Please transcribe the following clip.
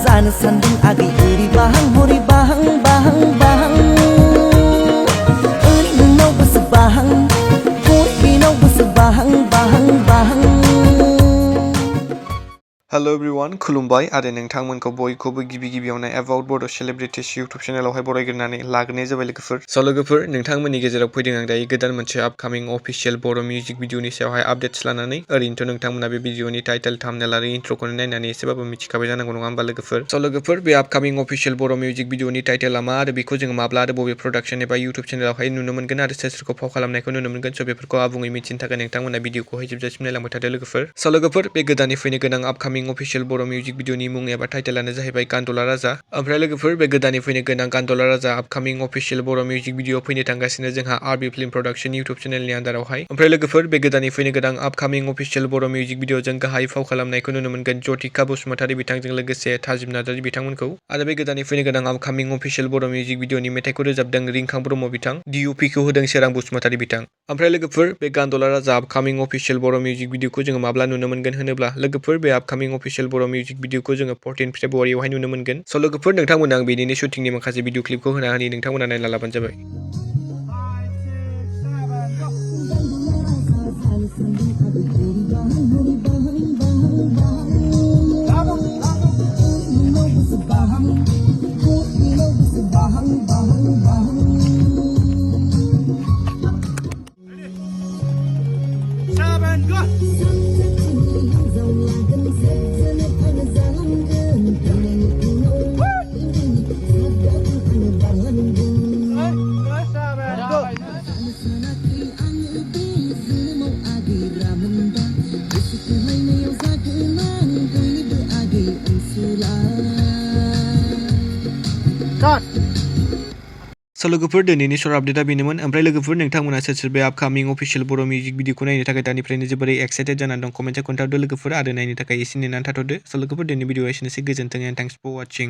जानो सान्दों आगै ओरै बाहां हरै बाहां बाहां बाहां ओरै नोंनाव गोसो बाहां हरै बेनाव गोसो बाहां बाहां बाहां। हेलो एवरीवन खुलुमबाय आरो नोंथांमोनखौ बयखौबो गिबियावनो एबाउट बड' सेलिब्रिटिस इउटुब चेनेलावहाय बरायग्रोनानै लाग्रोनाय जाबाय लोगोफोर। स' लोगोफोर नोंथांमोननि गेजेराव फैदों आं दायो गोदान मोनसे आपकामिं अफिशियेल बर' मिउजिक भिडिअनि सायावहाय आपडेट्स लानानै। ओरैनोथ' नोंथांमोना बे भिडिअनि टाइटेल थाम्बनेल आरो इन्ट्र'खौनो नायनानै एसेबाबो मिथिखाबाय जानांगौ नङा होमबा लोगोफोर। स' लोगोफोर बे आपकामिं अफिशियेल बर' मिउजिक भिडिअनि टाइटेला मा आरो बेखौ जोङो माब्ला आरो बबे प्रडाक्शन एबा इउटुब चेनेलावहाय नुनो मोनगोन आरो सोर सोरखौ फाव खालामनायखौ नुनो मोनगोन। स' बेफोरखौ आबुङै मिथिनो थाखाय नोंथांमोना भिडिअखौहाय जोबजासिम नायलांबाय थादो लोगोफोर। स' लोगोफोर बे गोदानै फैनो गोनां आपकामिं अफिशियेल बर' मिउजिक भिडिअनि मुं एबा टाइटेलानो जाहैबाय गान्दला राजा। ओमफ्राय लोगोफोर बे गोदानै फैनो गोनां गान्दला राजा आपकामिं अफिशियेल बर' मिउजिक भिडिअ फैनो थांगासिनो जोंहा आरबि फिल्म प्रडाक्शन इउटुब चेनेलनि आन्दारावहाय। ओमफ्राय लोगोफोर बे गोदानै फैनो गोनां आपकामिं अफिशियेल बर' मिउजिक भिडिअजों गाहाय फाव खालामनायखौ नुनो मोनगोन ज्यतिका बसुमतारी बिथांजों लोगोसे थाजिम नार्जारी बिथांमोनखौ। आरो बे गोदानै फैनो गोनां आपकामिं अफिशियेल बर' मिउजिक भिडिअनि मेथाइखौ रोजाबदों रिंखां ब्रह्म बिथां, डिअपिखौ होदों सोरां बसुमतारी बिथां। ओमफ्राय लोगोफोर बे गान्दला राजा आपकामिं अफिशियेल बर' मिउजिक भिडिअखौ जोङो माब्ला नुनो मोनगोन होनोब्ला लोगोफोर बे आपकामिं अफिशियेल बर' मिउजिक भिडिअखौ जोङो 14 फेब्रुवारियावहाय नुनो मोनगोन। स' लोगोफोर नोंथांमोना आं बेनिनो शुटिंनि माखासे भिडिअ क्लिपखौ होना होनि नोंथांमोना नायना लाबानो जाबाय। स' लोगोफोर दिनैनि शर्ट आपडेटा बेनोमोन। ओमफ्राय लोगोफोर नोंथांमोना सोर सोर बे आपकामिं अफिशियेल बर' मिउजिक भिडिअखौ नायनो थाखाय दानिफ्रायनो जोबोरै एक्साइटेड जानानै दं कमेन्टआव खोन्थाहरदो लोगोफोर आरो नायनो थाखाय एसे नेनानै थाथ'दो। स' लोगोफोर दिनैनि भिडिअआ एसेनोसै, गोजोन्थों एन्ड थेंक्स फर वाचिं।